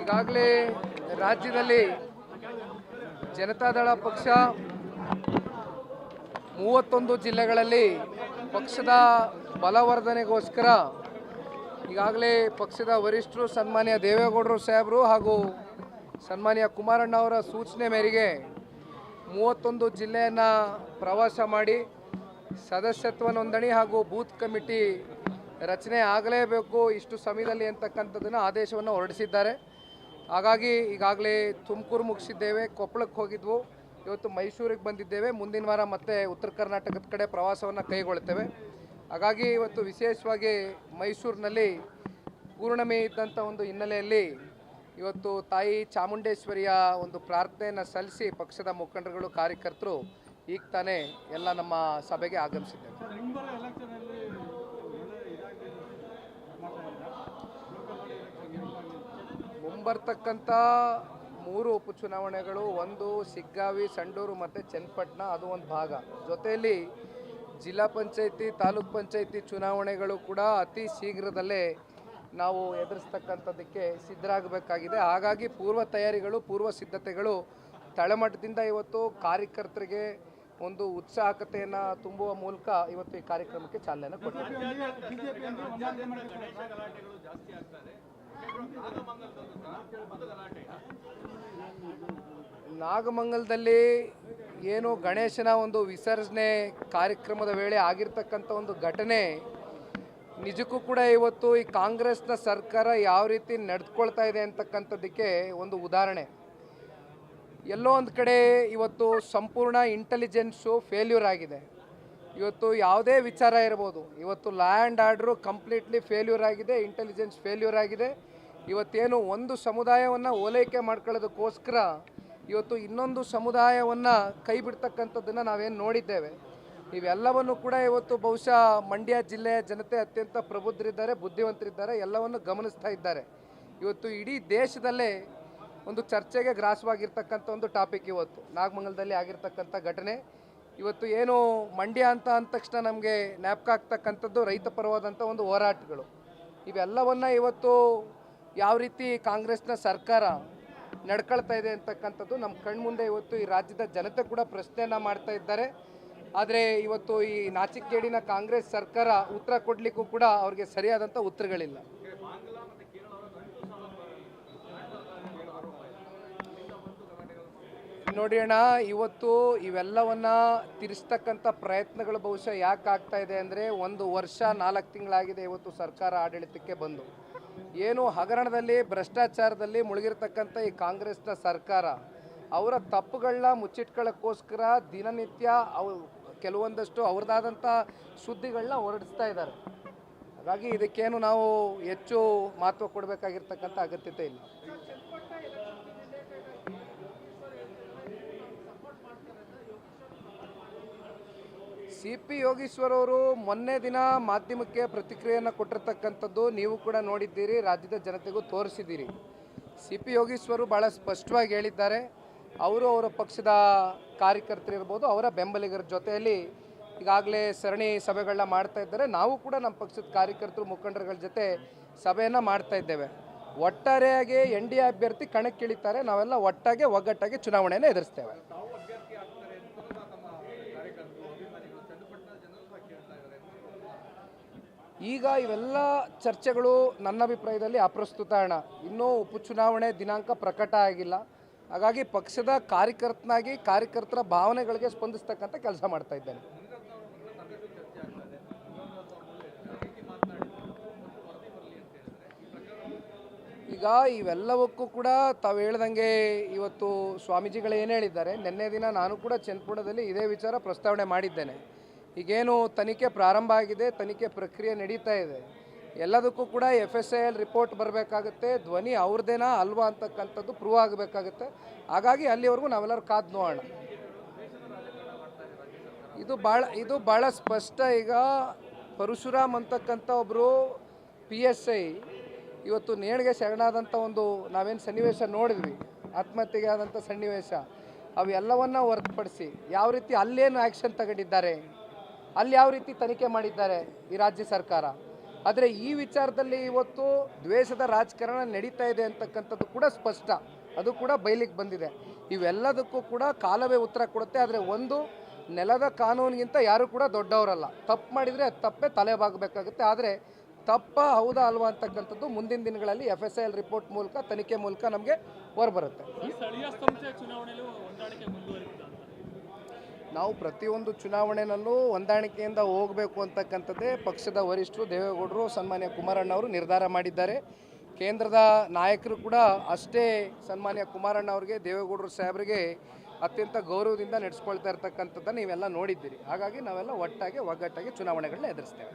ಈಗಾಗಲೇ ರಾಜ್ಯದಲ್ಲಿ ಜನತಾದಳ ಪಕ್ಷ 31 ಜಿಲ್ಲೆಗಳಲ್ಲಿ ಪಕ್ಷದ ಬಲವರ್ಧನೆಗೋಸ್ಕರ ಈಗಾಗಲೇ ಪಕ್ಷದ ವರಿಷ್ಠರು ಸನ್ಮಾನ್ಯ ದೇವೇಗೌಡರು ಸಾಹೇಬರು ಹಾಗೂ ಸನ್ಮಾನ್ಯ ಕುಮಾರಣ್ಣ ಅವರ ಸೂಚನೆ ಮೇರೆಗೆ 31 ಜಿಲ್ಲೆಯನ್ನು ಪ್ರವಾಸ ಮಾಡಿ ಸದಸ್ಯತ್ವ ನೋಂದಣಿ ಹಾಗೂ ಬೂತ್ ಕಮಿಟಿ ರಚನೆ ಆಗಲೇಬೇಕು ಇಷ್ಟು ಸಮಯದಲ್ಲಿ ಅಂತಕ್ಕಂಥದ್ದನ್ನು ಆದೇಶವನ್ನು ಹೊರಡಿಸಿದ್ದಾರೆ. ಹಾಗಾಗಿ ಈಗಾಗಲೇ ತುಮಕೂರು ಮುಗಿಸಿದ್ದೇವೆ, ಕೊಪ್ಪಳಕ್ಕೆ ಹೋಗಿದ್ವು, ಇವತ್ತು ಮೈಸೂರಿಗೆ ಬಂದಿದ್ದೇವೆ. ಮುಂದಿನ ವಾರ ಮತ್ತೆ ಉತ್ತರ ಕರ್ನಾಟಕದ ಕಡೆ ಪ್ರವಾಸವನ್ನು ಕೈಗೊಳ್ತೇವೆ. ಹಾಗಾಗಿ ಇವತ್ತು ವಿಶೇಷವಾಗಿ ಮೈಸೂರಿನಲ್ಲಿ ಪೂರ್ಣಿಮೆ ಇದ್ದಂಥ ಒಂದು ಹಿನ್ನೆಲೆಯಲ್ಲಿ ಇವತ್ತು ತಾಯಿ ಚಾಮುಂಡೇಶ್ವರಿಯ ಒಂದು ಪ್ರಾರ್ಥನೆಯನ್ನು ಸಲ್ಲಿಸಿ ಪಕ್ಷದ ಮುಖಂಡರುಗಳು ಕಾರ್ಯಕರ್ತರು ಈಗ ತಾನೇ ಎಲ್ಲ ನಮ್ಮ ಸಭೆಗೆ ಆಗಮಿಸಿದ್ದೇವೆ. ಮುಂಬರ್ತಕ್ಕಂಥ 3 ಉಪಚುನಾವಣೆಗಳು, ಒಂದು ಸಿಗ್ಗಾವಿ, ಸಂಡೂರು ಮತ್ತು ಚನ್ನಪಟ್ಟಣ, ಅದು ಒಂದು ಭಾಗ. ಜೊತೆಯಲ್ಲಿ ಜಿಲ್ಲಾ ಪಂಚಾಯಿತಿ, ತಾಲೂಕ್ ಪಂಚಾಯಿತಿ ಚುನಾವಣೆಗಳು ಕೂಡ ಅತಿ ಶೀಘ್ರದಲ್ಲೇ ನಾವು ಎದುರಿಸ್ತಕ್ಕಂಥದ್ದಕ್ಕೆ ಸಿದ್ಧರಾಗಬೇಕಾಗಿದೆ. ಹಾಗಾಗಿ ಪೂರ್ವ ತಯಾರಿಗಳು, ಪೂರ್ವ ಸಿದ್ಧತೆಗಳು ತಳಮಟ್ಟದಿಂದ ಇವತ್ತು ಕಾರ್ಯಕರ್ತರಿಗೆ ಒಂದು ಉತ್ಸಾಹಕತೆಯನ್ನು ತುಂಬುವ ಮೂಲಕ ಇವತ್ತು ಈ ಕಾರ್ಯಕ್ರಮಕ್ಕೆ ಚಾಲನೆ ಕೊಟ್ಟಿದ್ದಾರೆ. ನಾಗಮಂಗಲದಲ್ಲಿ ಏನು ಗಣೇಶನ ಒಂದು ವಿಸರ್ಜನೆ ಕಾರ್ಯಕ್ರಮದ ವೇಳೆ ಆಗಿರ್ತಕ್ಕಂಥ ಒಂದು ಘಟನೆ ನಿಜಕ್ಕೂ ಕೂಡ ಇವತ್ತು ಈ ಕಾಂಗ್ರೆಸ್ನ ಸರ್ಕಾರ ಯಾವ ರೀತಿ ನಡೆದುಕೊಳ್ತಾ ಇದೆ ಅಂತಕ್ಕಂಥದ್ದಕ್ಕೆ ಒಂದು ಉದಾಹರಣೆ. ಎಲ್ಲೋ ಒಂದು ಕಡೆ ಇವತ್ತು ಸಂಪೂರ್ಣ ಇಂಟೆಲಿಜೆನ್ಸು ಫೇಲ್ಯೂರ್ ಆಗಿದೆ. ಇವತ್ತು ಯಾವುದೇ ವಿಚಾರ ಇರ್ಬೋದು, ಇವತ್ತು law and order completely failure ಆಗಿದೆ, ಇಂಟೆಲಿಜೆನ್ಸ್ ಫೇಲ್ಯೂರ್ ಆಗಿದೆ. ಇವತ್ತೇನು ಒಂದು ಸಮುದಾಯವನ್ನು ಓಲೈಕೆ ಮಾಡ್ಕೊಳ್ಳೋದಕ್ಕೋಸ್ಕರ ಇವತ್ತು ಇನ್ನೊಂದು ಸಮುದಾಯವನ್ನು ಕೈ ಬಿಡ್ತಕ್ಕಂಥದ್ದನ್ನು ನಾವೇನು ನೋಡಿದ್ದೇವೆ. ಇವೆಲ್ಲವನ್ನು ಕೂಡ ಇವತ್ತು ಬಹುಶಃ ಮಂಡ್ಯ ಜಿಲ್ಲೆಯ ಜನತೆ ಅತ್ಯಂತ ಪ್ರಬುದ್ಧರಿದ್ದಾರೆ, ಬುದ್ಧಿವಂತರಿದ್ದಾರೆ, ಎಲ್ಲವನ್ನು ಗಮನಿಸ್ತಾ ಇದ್ದಾರೆ. ಇವತ್ತು ಇಡೀ ದೇಶದಲ್ಲೇ ಒಂದು ಚರ್ಚೆಗೆ ಗ್ರಾಸವಾಗಿರ್ತಕ್ಕಂಥ ಒಂದು ಟಾಪಿಕ್ ಇವತ್ತು ನಾಗಮಂಗಲದಲ್ಲಿ ಆಗಿರ್ತಕ್ಕಂಥ ಘಟನೆ. ಇವತ್ತು ಏನು ಮಂಡ್ಯ ಅಂತ ಅಂದ ತಕ್ಷಣ ನಮಗೆ ಜ್ಞಾಪಕ ಆಗ್ತಕ್ಕಂಥದ್ದು ರೈತ ಪರವಾದಂಥ ಒಂದು ಹೋರಾಟಗಳು. ಇವೆಲ್ಲವನ್ನು ಇವತ್ತು ಯಾವ ರೀತಿ ಕಾಂಗ್ರೆಸ್ನ ಸರ್ಕಾರ ನಡ್ಕೊಳ್ತಾ ಇದೆ ಅಂತಕ್ಕಂಥದ್ದು ನಮ್ಮ ಕಣ್ಮುಂದೆ ಇವತ್ತು ಈ ರಾಜ್ಯದ ಜನತೆ ಕೂಡ ಪ್ರಶ್ನೆಯನ್ನು ಮಾಡ್ತಾ ಇದ್ದಾರೆ. ಆದರೆ ಇವತ್ತು ಈ ನಾಚಿಕೇಡಿನ ಕಾಂಗ್ರೆಸ್ ಸರ್ಕಾರ ಉತ್ತರ ಕೊಡಲಿಕ್ಕೂ ಕೂಡ ಅವ್ರಿಗೆ ಸರಿಯಾದಂಥ ಉತ್ತರಗಳಿಲ್ಲ. ನೋಡಿ ಅಣ್ಣ, ಇವತ್ತು ಇವೆಲ್ಲವನ್ನು ತಿರ್ಸ್ತಕ್ಕಂಥ ಪ್ರಯತ್ನಗಳು ಬಹುಶಃ ಯಾಕೆ ಆಗ್ತಾ ಇದೆ ಅಂದರೆ, 1 ವರ್ಷ 4 ತಿಂಗಳಾಗಿದೆ ಇವತ್ತು ಸರ್ಕಾರ ಆಡಳಿತಕ್ಕೆ ಬಂದು. ಏನು ಹಗರಣದಲ್ಲಿ ಭ್ರಷ್ಟಾಚಾರದಲ್ಲಿ ಮುಳುಗಿರ್ತಕ್ಕಂಥ ಈ ಕಾಂಗ್ರೆಸ್ನ ಸರ್ಕಾರ ಅವರ ತಪ್ಪುಗಳನ್ನ ಮುಚ್ಚಿಟ್ಕೊಳ್ಳೋಕ್ಕೋಸ್ಕರ ದಿನನಿತ್ಯ ಕೆಲವೊಂದಷ್ಟು ಅವ್ರದ್ದಾದಂಥ ಸುದ್ದಿಗಳನ್ನ ಹೊರಡಿಸ್ತಾ ಇದ್ದಾರೆ. ಹಾಗಾಗಿ ಇದಕ್ಕೇನು ನಾವು ಹೆಚ್ಚು ಮಹತ್ವ ಕೊಡಬೇಕಾಗಿರ್ತಕ್ಕಂಥ ಅಗತ್ಯತೆ ಇಲ್ಲ. CP ಯೋಗೀಶ್ವರ್ ಅವರು ಮೊನ್ನೆ ದಿನ ಮಾಧ್ಯಮಕ್ಕೆ ಪ್ರತಿಕ್ರಿಯೆಯನ್ನು ಕೊಟ್ಟಿರ್ತಕ್ಕಂಥದ್ದು ನೀವು ಕೂಡ ನೋಡಿದ್ದೀರಿ, ರಾಜ್ಯದ ಜನತೆಗೂ ತೋರಿಸಿದ್ದೀರಿ. CP ಯೋಗೀಶ್ವರು ಭಾಳ ಸ್ಪಷ್ಟವಾಗಿ ಹೇಳಿದ್ದಾರೆ, ಅವರು ಅವರ ಪಕ್ಷದ ಕಾರ್ಯಕರ್ತರಿರ್ಬೋದು, ಅವರ ಬೆಂಬಲಿಗರ ಜೊತೆಯಲ್ಲಿ ಈಗಾಗಲೇ ಸರಣಿ ಸಭೆಗಳನ್ನ ಮಾಡ್ತಾ ಇದ್ದಾರೆ. ನಾವು ಕೂಡ ನಮ್ಮ ಪಕ್ಷದ ಕಾರ್ಯಕರ್ತರು ಮುಖಂಡರುಗಳ ಜೊತೆ ಸಭೆಯನ್ನು ಮಾಡ್ತಾ ಇದ್ದೇವೆ. ಒಟ್ಟಾರೆಯಾಗಿ NDA ಅಭ್ಯರ್ಥಿ ಕಣಕ್ಕಿಳಿತಾರೆ, ನಾವೆಲ್ಲ ಒಗ್ಗಟ್ಟಾಗಿ ಚುನಾವಣೆಯನ್ನು ಎದುರಿಸ್ತೇವೆ. ಈಗ ಇವೆಲ್ಲ ಚರ್ಚೆಗಳು ನನ್ನ ಅಭಿಪ್ರಾಯದಲ್ಲಿ ಅಪ್ರಸ್ತುತ ಅಣ್ಣ. ಇನ್ನೂ ಉಪಚುನಾವಣೆ ದಿನಾಂಕ ಪ್ರಕಟ ಆಗಿಲ್ಲ. ಹಾಗಾಗಿ ಪಕ್ಷದ ಕಾರ್ಯಕರ್ತನಾಗಿ ಕಾರ್ಯಕರ್ತರ ಭಾವನೆಗಳಿಗೆ ಸ್ಪಂದಿಸ್ತಕ್ಕಂಥ ಕೆಲಸ ಮಾಡ್ತಾ ಇದ್ದೇನೆ. ಈಗ ಇವೆಲ್ಲವಕ್ಕೂ ಕೂಡ ತಾವು ಹೇಳ್ದಂಗೆ ಇವತ್ತು ಸ್ವಾಮೀಜಿಗಳು ಏನು ಹೇಳಿದ್ದಾರೆ, ನಿನ್ನೆ ದಿನ ನಾನು ಕೂಡ ಚನ್ನಪಟ್ಟಣದಲ್ಲಿ ಇದೇ ವಿಚಾರ ಪ್ರಸ್ತಾವನೆ ಮಾಡಿದ್ದೇನೆ. ಈಗೇನು ತನಿಖೆ ಪ್ರಾರಂಭ ಆಗಿದೆ, ತನಿಖೆ ಪ್ರಕ್ರಿಯೆ ನಡೀತಾ ಇದೆ. ಎಲ್ಲದಕ್ಕೂ ಕೂಡ FSIL ರಿಪೋರ್ಟ್ ಬರಬೇಕಾಗುತ್ತೆ, ಧ್ವನಿ ಅವ್ರದ್ದೇನಾ ಅಲ್ವಾ ಅಂತಕ್ಕಂಥದ್ದು ಪ್ರೂವ್ ಆಗಬೇಕಾಗುತ್ತೆ. ಹಾಗಾಗಿ ಅಲ್ಲಿವರೆಗೂ ನಾವೆಲ್ಲರೂ ಕಾದು ನೋಡೋಣ. ಇದು ಭಾಳ ಸ್ಪಷ್ಟ. ಈಗ ಪರಶುರಾಮ್ ಅಂತಕ್ಕಂಥ ಒಬ್ಬರು PSI ಇವತ್ತು ನೇಣಿಗೆ ಶರಣಾದಂಥ ಒಂದು ನಾವೇನು ಸನ್ನಿವೇಶ ನೋಡಿದ್ವಿ, ಆತ್ಮಹತ್ಯೆಗೆ ಆದಂಥ ಸನ್ನಿವೇಶ, ಅವೆಲ್ಲವನ್ನು ಹೊರತುಪಡಿಸಿ ಯಾವ ರೀತಿ ಅಲ್ಲೇನು ಆ್ಯಕ್ಷನ್ ತಗೊಂಡಿದ್ದಾರೆ, ಅಲ್ಲಿ ಯಾವ ರೀತಿ ತನಿಖೆ ಮಾಡಿದ್ದಾರೆ ಈ ರಾಜ್ಯ ಸರ್ಕಾರ, ಆದರೆ ಈ ವಿಚಾರದಲ್ಲಿ ಇವತ್ತು ದ್ವೇಷದ ರಾಜಕಾರಣ ನಡೀತಾ ಇದೆ ಅಂತಕ್ಕಂಥದ್ದು ಕೂಡ ಸ್ಪಷ್ಟ, ಅದು ಕೂಡ ಬಯಲಿಗೆ ಬಂದಿದೆ. ಇವೆಲ್ಲದಕ್ಕೂ ಕೂಡ ಕಾಲವೇ ಉತ್ತರ ಕೊಡುತ್ತೆ. ಆದರೆ ಒಂದು, ನೆಲದ ಕಾನೂನಿಗಿಂತ ಯಾರು ಕೂಡ ದೊಡ್ಡವರಲ್ಲ. ತಪ್ಪು ಮಾಡಿದರೆ ಅದು ತಪ್ಪೇ ತಲೆಬಾಗಬೇಕಾಗುತ್ತೆ. ಆದರೆ ತಪ್ಪ ಹೌದಾ ಅಲ್ವಾ ಅಂತಕ್ಕಂಥದ್ದು ಮುಂದಿನ ದಿನಗಳಲ್ಲಿ FSIL ರಿಪೋರ್ಟ್ ಮೂಲಕ, ತನಿಖೆ ಮೂಲಕ ನಮಗೆ ಹೊರಬರುತ್ತೆ. ನಾವು ಪ್ರತಿಯೊಂದು ಚುನಾವಣೆಯಲ್ಲೂ ಹೊಂದಾಣಿಕೆಯಿಂದ ಹೋಗಬೇಕು ಅಂತಕ್ಕಂಥದ್ದೇ ಪಕ್ಷದ ವರಿಷ್ಠರು ದೇವೇಗೌಡರು, ಸನ್ಮಾನ್ಯ ಕುಮಾರಣ್ಣವರು ನಿರ್ಧಾರ ಮಾಡಿದ್ದಾರೆ. ಕೇಂದ್ರದ ನಾಯಕರು ಕೂಡ ಅಷ್ಟೇ ಸನ್ಮಾನ್ಯ ಕುಮಾರಣ್ಣ ಅವರಿಗೆ, ದೇವೇಗೌಡರು ಸಾಹೇಬರಿಗೆ ಅತ್ಯಂತ ಗೌರವದಿಂದ ನಡೆಸ್ಕೊಳ್ತಾ ಇರ್ತಕ್ಕಂಥದ್ದನ್ನು ನೀವೆಲ್ಲ ನೋಡಿದ್ದೀರಿ. ಹಾಗಾಗಿ ನಾವೆಲ್ಲ ಒಗ್ಗಟ್ಟಾಗಿ ಚುನಾವಣೆಗಳನ್ನ ಎದುರಿಸ್ತೇವೆ.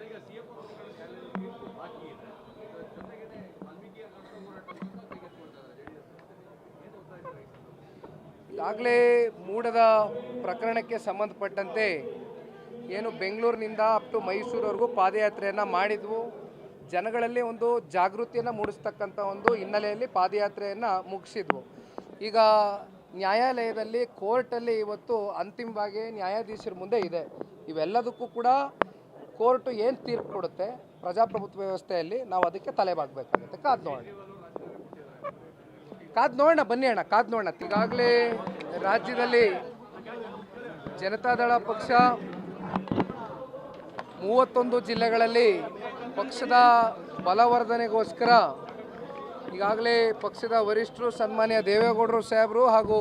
ಈಗಾಗಲೇ ಮೂಡದ ಪ್ರಕರಣಕ್ಕೆ ಸಂಬಂಧಪಟ್ಟಂತೆ ಏನು ಬೆಂಗಳೂರಿನಿಂದ ಅಪ್ ಟು ಮೈಸೂರವರೆಗೂ ಪಾದಯಾತ್ರೆಯನ್ನು ಮಾಡಿದ್ವು. ಜನಗಳಲ್ಲಿ ಒಂದು ಜಾಗೃತಿಯನ್ನು ಮೂಡಿಸ್ತಕ್ಕಂಥ ಒಂದು ಹಿನ್ನೆಲೆಯಲ್ಲಿ ಪಾದಯಾತ್ರೆಯನ್ನು ಮುಗಿಸಿದ್ವು. ಈಗ ನ್ಯಾಯಾಲಯದಲ್ಲಿ, ಕೋರ್ಟಲ್ಲಿ ಇವತ್ತು ಅಂತಿಮವಾಗಿ ನ್ಯಾಯಾಧೀಶರ ಮುಂದೆ ಇದೆ. ಇವೆಲ್ಲದಕ್ಕೂ ಕೂಡ ಕೋರ್ಟು ಏನು ತೀರ್ಪು ಕೊಡುತ್ತೆ ಪ್ರಜಾಪ್ರಭುತ್ವ ವ್ಯವಸ್ಥೆಯಲ್ಲಿ, ನಾವು ಅದಕ್ಕೆ ತಲೆಬಾಗಬೇಕಾಗುತ್ತೆ. ಕಾದು ನೋಡೋಣ, ಬನ್ನಿ ಅಣ್ಣ, ಕಾದು ನೋಡೋಣ. ಈಗಾಗಲೇ ರಾಜ್ಯದಲ್ಲಿ ಜನತಾದಳ ಪಕ್ಷ 31 ಜಿಲ್ಲೆಗಳಲ್ಲಿ ಪಕ್ಷದ ಬಲವರ್ಧನೆಗೋಸ್ಕರ ಈಗಾಗಲೇ ಪಕ್ಷದ ವರಿಷ್ಠರು ಸನ್ಮಾನ್ಯ ದೇವೇಗೌಡರು ಸಾಹೇಬರು ಹಾಗೂ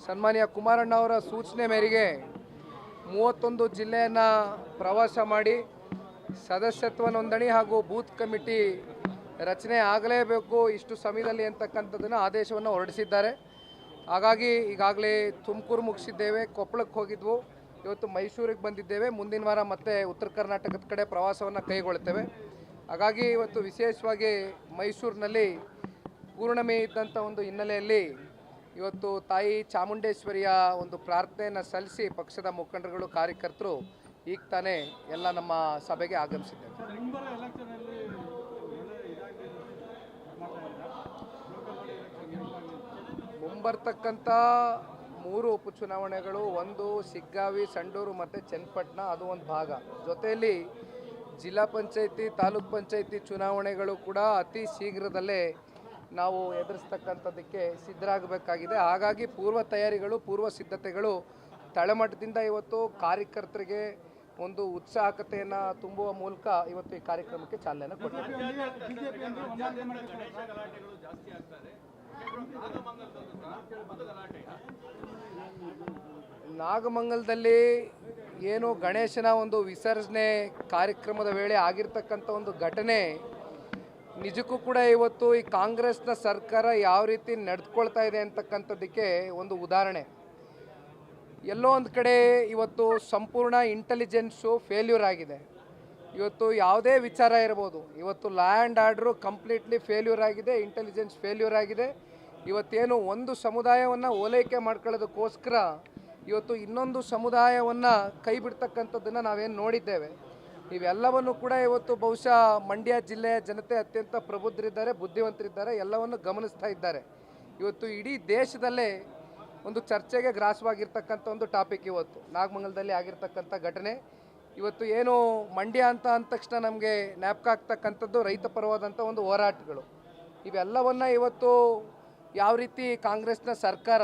ಸನ್ಮಾನ್ಯ ಕುಮಾರಣ್ಣ ಅವರ ಸೂಚನೆ ಮೇರೆಗೆ 31 ಜಿಲ್ಲೆಯನ್ನು ಪ್ರವಾಸ ಮಾಡಿ ಸದಸ್ಯತ್ವ ನೋಂದಣಿ ಹಾಗೂ ಬೂತ್ ಕಮಿಟಿ ರಚನೆ ಆಗಲೇಬೇಕು ಇಷ್ಟು ಸಮಯದಲ್ಲಿ ಅಂತಕ್ಕಂಥದ್ದನ್ನು ಆದೇಶವನ್ನು ಹೊರಡಿಸಿದ್ದಾರೆ. ಹಾಗಾಗಿ ಈಗಾಗಲೇ ತುಮಕೂರು ಮುಗಿಸಿದ್ದೇವೆ, ಕೊಪ್ಪಳಕ್ಕೆ ಹೋಗಿದ್ವು, ಇವತ್ತು ಮೈಸೂರಿಗೆ ಬಂದಿದ್ದೇವೆ. ಮುಂದಿನ ವಾರ ಮತ್ತೆ ಉತ್ತರ ಕರ್ನಾಟಕದ ಕಡೆ ಪ್ರವಾಸವನ್ನು ಕೈಗೊಳ್ಳುತ್ತೇವೆ. ಹಾಗಾಗಿ ಇವತ್ತು ವಿಶೇಷವಾಗಿ ಮೈಸೂರಿನಲ್ಲಿ ಪೂರ್ಣಿಮೆ ಇದ್ದಂಥ ಒಂದು ಹಿನ್ನೆಲೆಯಲ್ಲಿ ಇವತ್ತು ತಾಯಿ ಚಾಮುಂಡೇಶ್ವರಿಯ ಒಂದು ಪ್ರಾರ್ಥನೆಯನ್ನು ಸಲ್ಲಿಸಿ ಪಕ್ಷದ ಮುಖಂಡರುಗಳು, ಕಾರ್ಯಕರ್ತರು ಈಗ ತಾನೇ ಎಲ್ಲ ನಮ್ಮ ಸಭೆಗೆ ಆಗಮಿಸಿದ್ದೇವೆ. ಮುಂಬರ್ತಕ್ಕಂಥ 3 ಉಪಚುನಾವಣೆಗಳು, ಒಂದು ಶಿಗ್ಗಾವಿ, ಸಂಡೂರು ಮತ್ತು ಚನ್ನಪಟ್ಟಣ, ಅದು ಒಂದು ಭಾಗ. ಜೊತೆಯಲ್ಲಿ ಜಿಲ್ಲಾ ಪಂಚಾಯಿತಿ, ತಾಲೂಕ್ ಪಂಚಾಯಿತಿ ಚುನಾವಣೆಗಳು ಕೂಡ ಅತಿ ಶೀಘ್ರದಲ್ಲೇ ನಾವು ಎದುರಿಸ್ತಕ್ಕಂಥದ್ದಕ್ಕೆ ಸಿದ್ಧರಾಗಬೇಕಾಗಿದೆ. ಹಾಗಾಗಿ ಪೂರ್ವ ತಯಾರಿಗಳು, ಪೂರ್ವ ಸಿದ್ಧತೆಗಳು ತಳಮಟ್ಟದಿಂದ ಇವತ್ತು ಕಾರ್ಯಕರ್ತರಿಗೆ ಒಂದು ಉತ್ಸಾಹಕತೆಯನ್ನು ತುಂಬುವ ಮೂಲಕ ಇವತ್ತು ಈ ಕಾರ್ಯಕ್ರಮಕ್ಕೆ ಚಾಲನೆ ಕೊಟ್ಟಿದ್ದಾರೆ. ನಾಗಮಂಗಲದಲ್ಲಿ ಏನು ಗಣೇಶನ ಒಂದು ವಿಸರ್ಜನೆ ಕಾರ್ಯಕ್ರಮದ ವೇಳೆ ಆಗಿರ್ತಕ್ಕಂಥ ಒಂದು ಘಟನೆ ನಿಜಕ್ಕೂ ಕೂಡ ಇವತ್ತು ಈ ಕಾಂಗ್ರೆಸ್ನ ಸರ್ಕಾರ ಯಾವ ರೀತಿ ನಡೆದುಕೊಳ್ತಾ ಇದೆ ಅಂತಕ್ಕಂಥದ್ದಕ್ಕೆ ಒಂದು ಉದಾಹರಣೆ. ಎಲ್ಲೋ ಒಂದು ಕಡೆ ಇವತ್ತು ಸಂಪೂರ್ಣ ಇಂಟೆಲಿಜೆನ್ಸು ಫೇಲ್ಯೂರ್ ಆಗಿದೆ. ಇವತ್ತು ಯಾವುದೇ ವಿಚಾರ ಇರ್ಬೋದು, ಇವತ್ತು law and order completely failure ಆಗಿದೆ, ಇಂಟೆಲಿಜೆನ್ಸ್ ಫೇಲ್ಯೂರ್ ಆಗಿದೆ. ಇವತ್ತೇನು ಒಂದು ಸಮುದಾಯವನ್ನು ಓಲೈಕೆ ಮಾಡ್ಕೊಳ್ಳೋದಕ್ಕೋಸ್ಕರ ಇವತ್ತು ಇನ್ನೊಂದು ಸಮುದಾಯವನ್ನು ಕೈ ಬಿಡ್ತಕ್ಕಂಥದ್ದನ್ನು ನಾವೇನು ನೋಡಿದ್ದೇವೆ. ಇವೆಲ್ಲವನ್ನು ಕೂಡ ಇವತ್ತು ಬಹುಶಃ ಮಂಡ್ಯ ಜಿಲ್ಲೆಯ ಜನತೆ ಅತ್ಯಂತ ಪ್ರಬುದ್ಧರಿದ್ದಾರೆ, ಬುದ್ಧಿವಂತರಿದ್ದಾರೆ, ಎಲ್ಲವನ್ನು ಗಮನಿಸ್ತಾ ಇದ್ದಾರೆ. ಇವತ್ತು ಇಡೀ ದೇಶದಲ್ಲೇ ಒಂದು ಚರ್ಚೆಗೆ ಗ್ರಾಸವಾಗಿರ್ತಕ್ಕಂಥ ಒಂದು ಟಾಪಿಕ್ ಇವತ್ತು ನಾಗಮಂಗಲದಲ್ಲಿ ಆಗಿರ್ತಕ್ಕಂಥ ಘಟನೆ. ಇವತ್ತು ಏನು ಮಂಡ್ಯ ಅಂತ ಅಂದ ತಕ್ಷಣ ನಮಗೆ ಜ್ಞಾಪಕ ಆಗ್ತಕ್ಕಂಥದ್ದು ರೈತ ಪರವಾದಂಥ ಒಂದು ಹೋರಾಟಗಳು. ಇವೆಲ್ಲವನ್ನು ಇವತ್ತು ಯಾವ ರೀತಿ ಕಾಂಗ್ರೆಸ್ನ ಸರ್ಕಾರ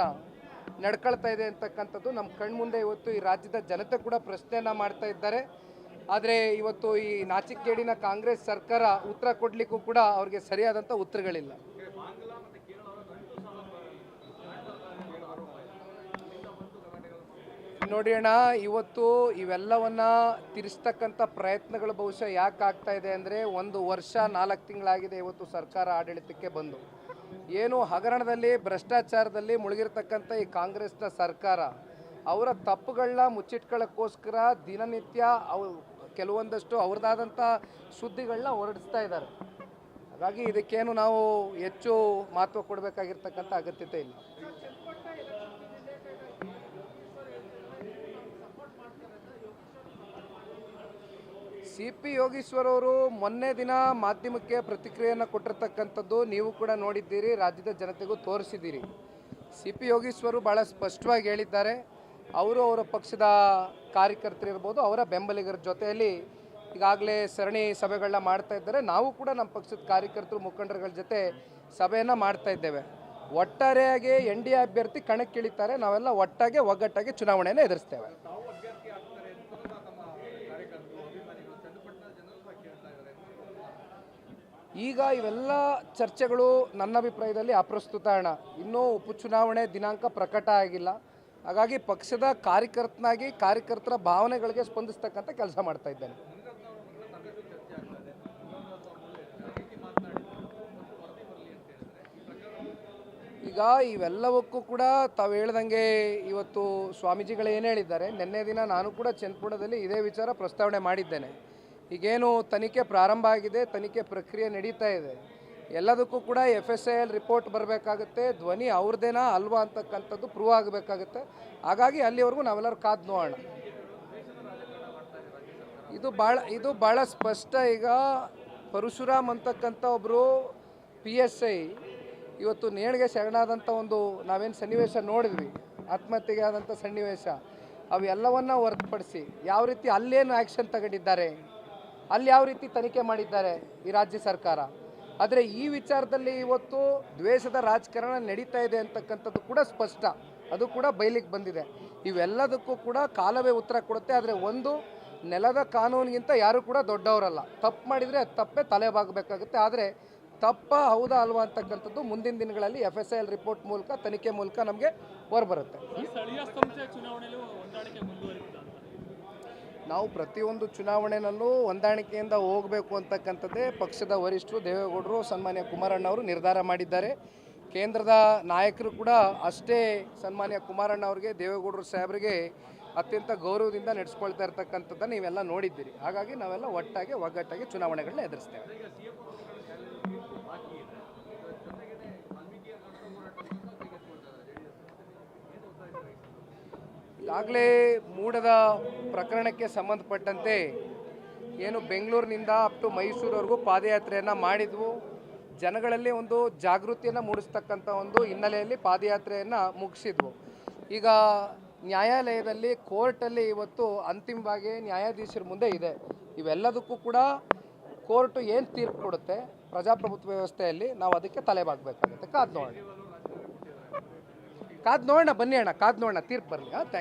ನಡ್ಕೊಳ್ತಾ ಇದೆ ಅಂತಕ್ಕಂಥದ್ದು ನಮ್ಮ ಕಣ್ಮುಂದೆ ಇವತ್ತು ಈ ರಾಜ್ಯದ ಜನತೆ ಕೂಡ ಪ್ರಶ್ನೆಯನ್ನು ಮಾಡ್ತಾ ಇದ್ದಾರೆ. ಆದರೆ ಇವತ್ತು ಈ ನಾಚಿಕೇಡಿನ ಕಾಂಗ್ರೆಸ್ ಸರ್ಕಾರ ಉತ್ತರ ಕೊಡಲಿಕ್ಕೂ ಕೂಡ ಅವ್ರಿಗೆ ಸರಿಯಾದಂಥ ಉತ್ತರಗಳಿಲ್ಲ. ನೋಡಿ ಅಣ್ಣ, ಇವತ್ತು ಇವೆಲ್ಲವನ್ನು ತಿರ್ಸ್ತಕ್ಕಂಥ ಪ್ರಯತ್ನಗಳು ಬಹುಶಃ ಯಾಕೆ ಆಗ್ತಾ ಇದೆ ಅಂದರೆ, 1 ವರ್ಷ 4 ತಿಂಗಳಾಗಿದೆ ಇವತ್ತು ಸರ್ಕಾರ ಆಡಳಿತಕ್ಕೆ ಬಂದು. ಏನು ಹಗರಣದಲ್ಲಿ, ಭ್ರಷ್ಟಾಚಾರದಲ್ಲಿ ಮುಳುಗಿರ್ತಕ್ಕಂಥ ಈ ಕಾಂಗ್ರೆಸ್ನ ಸರ್ಕಾರ ಅವರ ತಪ್ಪುಗಳನ್ನ ಮುಚ್ಚಿಟ್ಕೊಳ್ಳೋಕ್ಕೋಸ್ಕರ ದಿನನಿತ್ಯ ಕೆಲವೊಂದಷ್ಟು ಅವ್ರದ್ದಾದಂಥ ಸುದ್ದಿಗಳನ್ನ ಹೊರಡಿಸ್ತಾ ಇದ್ದಾರೆ. ಹಾಗಾಗಿ ಇದಕ್ಕೇನು ನಾವು ಹೆಚ್ಚು ಮಹತ್ವ ಕೊಡಬೇಕಾಗಿರ್ತಕ್ಕಂಥ ಅಗತ್ಯತೆ ಇಲ್ಲ. CP ಯೋಗೀಶ್ವರ್ ಅವರು ಮೊನ್ನೆ ದಿನ ಮಾಧ್ಯಮಕ್ಕೆ ಪ್ರತಿಕ್ರಿಯೆಯನ್ನು ಕೊಟ್ಟಿರ್ತಕ್ಕಂಥದ್ದು ನೀವು ಕೂಡ ನೋಡಿದ್ದೀರಿ, ರಾಜ್ಯದ ಜನತೆಗೂ ತೋರಿಸಿದ್ದೀರಿ. CP ಯೋಗೀಶ್ವರು ಭಾಳ ಸ್ಪಷ್ಟವಾಗಿ ಹೇಳಿದ್ದಾರೆ, ಅವರು ಅವರ ಪಕ್ಷದ ಕಾರ್ಯಕರ್ತರಿರ್ಬೋದು, ಅವರ ಬೆಂಬಲಿಗರ ಜೊತೆಯಲ್ಲಿ ಈಗಾಗಲೇ ಸರಣಿ ಸಭೆಗಳನ್ನ ಮಾಡ್ತಾ ಇದ್ದಾರೆ. ನಾವು ಕೂಡ ನಮ್ಮ ಪಕ್ಷದ ಕಾರ್ಯಕರ್ತರು ಮುಖಂಡರುಗಳ ಜೊತೆ ಸಭೆಯನ್ನು ಮಾಡ್ತಾ ಇದ್ದೇವೆ. ಒಟ್ಟಾರೆಯಾಗಿ NDA ಅಭ್ಯರ್ಥಿ ಕಣಕ್ಕಿಳಿತಾರೆ. ನಾವೆಲ್ಲ ಒಗ್ಗಟ್ಟಾಗಿ ಚುನಾವಣೆಯನ್ನು ಎದುರಿಸ್ತೇವೆ. ಈಗ ಇವೆಲ್ಲ ಚರ್ಚೆಗಳು ನನ್ನ ಅಭಿಪ್ರಾಯದಲ್ಲಿ ಅಪ್ರಸ್ತುತ ಅಣ್ಣ. ಇನ್ನೂ ಉಪಚುನಾವಣೆ ದಿನಾಂಕ ಪ್ರಕಟ ಆಗಿಲ್ಲ. ಹಾಗಾಗಿ ಪಕ್ಷದ ಕಾರ್ಯಕರ್ತನಾಗಿ ಕಾರ್ಯಕರ್ತರ ಭಾವನೆಗಳಿಗೆ ಸ್ಪಂದಿಸ್ತಕ್ಕಂಥ ಕೆಲಸ ಮಾಡ್ತಾ ಇದ್ದೇನೆ. ಈಗ ಇವೆಲ್ಲವಕ್ಕೂ ಕೂಡ ತಾವು ಹೇಳ್ದಂಗೆ ಇವತ್ತು ಸ್ವಾಮೀಜಿಗಳು ಏನು ಹೇಳಿದ್ದಾರೆ, ನಿನ್ನೆ ದಿನ ನಾನು ಕೂಡ ಚನ್ನಪಟ್ಟಣದಲ್ಲಿ ಇದೇ ವಿಚಾರ ಪ್ರಸ್ತಾವನೆ ಮಾಡಿದ್ದೇನೆ. ಈಗೇನು ತನಿಖೆ ಪ್ರಾರಂಭ ಆಗಿದೆ, ತನಿಖೆ ಪ್ರಕ್ರಿಯೆ ನಡೀತಾ ಇದೆ. ಎಲ್ಲದಕ್ಕೂ ಕೂಡ FSIL ರಿಪೋರ್ಟ್ ಬರಬೇಕಾಗುತ್ತೆ. ಧ್ವನಿ ಅವ್ರದ್ದೇನಾ ಅಲ್ವಾ ಅಂತಕ್ಕಂಥದ್ದು ಪ್ರೂವ್ ಆಗಬೇಕಾಗುತ್ತೆ. ಹಾಗಾಗಿ ಅಲ್ಲಿವರೆಗೂ ನಾವೆಲ್ಲರೂ ಕಾದು ನೋಡೋಣ. ಇದು ಭಾಳ ಸ್ಪಷ್ಟ. ಈಗ ಪರಶುರಾಮ್ ಅಂತಕ್ಕಂಥ ಒಬ್ಬರು PSI ಇವತ್ತು ನೇಣಿಗೆ ಶರಣಾದಂಥ ಒಂದು ನಾವೇನು ಸನ್ನಿವೇಶ ನೋಡಿದ್ವಿ, ಆತ್ಮಹತ್ಯೆಗೆ ಆದಂಥ ಸನ್ನಿವೇಶ, ಅವೆಲ್ಲವನ್ನು ಹೊರತುಪಡಿಸಿ ಯಾವ ರೀತಿ ಅಲ್ಲೇನು ಆ್ಯಕ್ಷನ್ ತಗೊಂಡಿದ್ದಾರೆ, ಅಲ್ಲಿ ಯಾವ ರೀತಿ ತನಿಖೆ ಮಾಡಿದ್ದಾರೆ ಈ ರಾಜ್ಯ ಸರ್ಕಾರ. ಆದರೆ ಈ ವಿಚಾರದಲ್ಲಿ ಇವತ್ತು ದ್ವೇಷದ ರಾಜಕಾರಣ ನಡೀತಾ ಇದೆ ಅಂತಕ್ಕಂಥದ್ದು ಕೂಡ ಸ್ಪಷ್ಟ. ಅದು ಕೂಡ ಬಯಲಿಗೆ ಬಂದಿದೆ. ಇವೆಲ್ಲದಕ್ಕೂ ಕೂಡ ಕಾಲವೇ ಉತ್ತರ ಕೊಡುತ್ತೆ. ಆದರೆ ಒಂದು, ನೆಲದ ಕಾನೂನಿಗಿಂತ ಯಾರು ಕೂಡ ದೊಡ್ಡವರಲ್ಲ. ತಪ್ಪು ಮಾಡಿದರೆ ಅದು ತಪ್ಪೇ ತಲೆಬಾಗಬೇಕಾಗುತ್ತೆ. ಆದರೆ ತಪ್ಪ ಹೌದಾ ಅಲ್ವಾ ಅಂತಕ್ಕಂಥದ್ದು ಮುಂದಿನ ದಿನಗಳಲ್ಲಿ FSIL ರಿಪೋರ್ಟ್ ಮೂಲಕ, ತನಿಖೆ ಮೂಲಕ ನಮಗೆ ಹೊರಬರುತ್ತೆ. ನಾವು ಪ್ರತಿಯೊಂದು ಚುನಾವಣೆಯಲ್ಲೂ ಹೊಂದಾಣಿಕೆಯಿಂದ ಹೋಗಬೇಕು ಅಂತಕ್ಕಂಥದ್ದೇ ಪಕ್ಷದ ವರಿಷ್ಠರು ದೇವೇಗೌಡರು, ಸನ್ಮಾನ್ಯ ಕುಮಾರಣ್ಣವರು ನಿರ್ಧಾರ ಮಾಡಿದ್ದಾರೆ. ಕೇಂದ್ರದ ನಾಯಕರು ಕೂಡ ಅಷ್ಟೇ ಸನ್ಮಾನ್ಯ ಕುಮಾರಣ್ಣ ಅವರಿಗೆ, ದೇವೇಗೌಡರು ಸಾಹೇಬರಿಗೆ ಅತ್ಯಂತ ಗೌರವದಿಂದ ನಡೆಸ್ಕೊಳ್ತಾ ಇರ್ತಕ್ಕಂಥದ್ದನ್ನು ನೀವೆಲ್ಲ ನೋಡಿದ್ದೀರಿ. ಹಾಗಾಗಿ ನಾವೆಲ್ಲ ಒಗ್ಗಟ್ಟಾಗಿ ಚುನಾವಣೆಗಳನ್ನ ಎದುರಿಸ್ತೇವೆ. ಈಗಾಗಲೇ ಮೂಡದ ಪ್ರಕರಣಕ್ಕೆ ಸಂಬಂಧಪಟ್ಟಂತೆ ಏನು ಬೆಂಗಳೂರಿನಿಂದ ಅಪ್ ಟು ಮೈಸೂರವರೆಗೂ ಪಾದಯಾತ್ರೆಯನ್ನು ಮಾಡಿದ್ವು. ಜನಗಳಲ್ಲಿ ಒಂದು ಜಾಗೃತಿಯನ್ನು ಮೂಡಿಸ್ತಕ್ಕಂಥ ಒಂದು ಹಿನ್ನೆಲೆಯಲ್ಲಿ ಪಾದಯಾತ್ರೆಯನ್ನು ಮುಗಿಸಿದ್ವು. ಈಗ ನ್ಯಾಯಾಲಯದಲ್ಲಿ, ಕೋರ್ಟಲ್ಲಿ ಇವತ್ತು ಅಂತಿಮವಾಗಿ ನ್ಯಾಯಾಧೀಶರ ಮುಂದೆ ಇದೆ. ಇವೆಲ್ಲದಕ್ಕೂ ಕೂಡ ಕೋರ್ಟು ಏನು ತೀರ್ಪು ಕೊಡುತ್ತೆ ಪ್ರಜಾಪ್ರಭುತ್ವ ವ್ಯವಸ್ಥೆಯಲ್ಲಿ, ನಾವು ಅದಕ್ಕೆ ತಲೆಬಾಗಬೇಕಾಗುತ್ತೆ. ಕಾದು ನೋಡೋಣ, ಬನ್ನಿ ಅಣ್ಣ, ಕಾದು ನೋಡೋಣ, ತೀರ್ಪು ಬರಲಿ.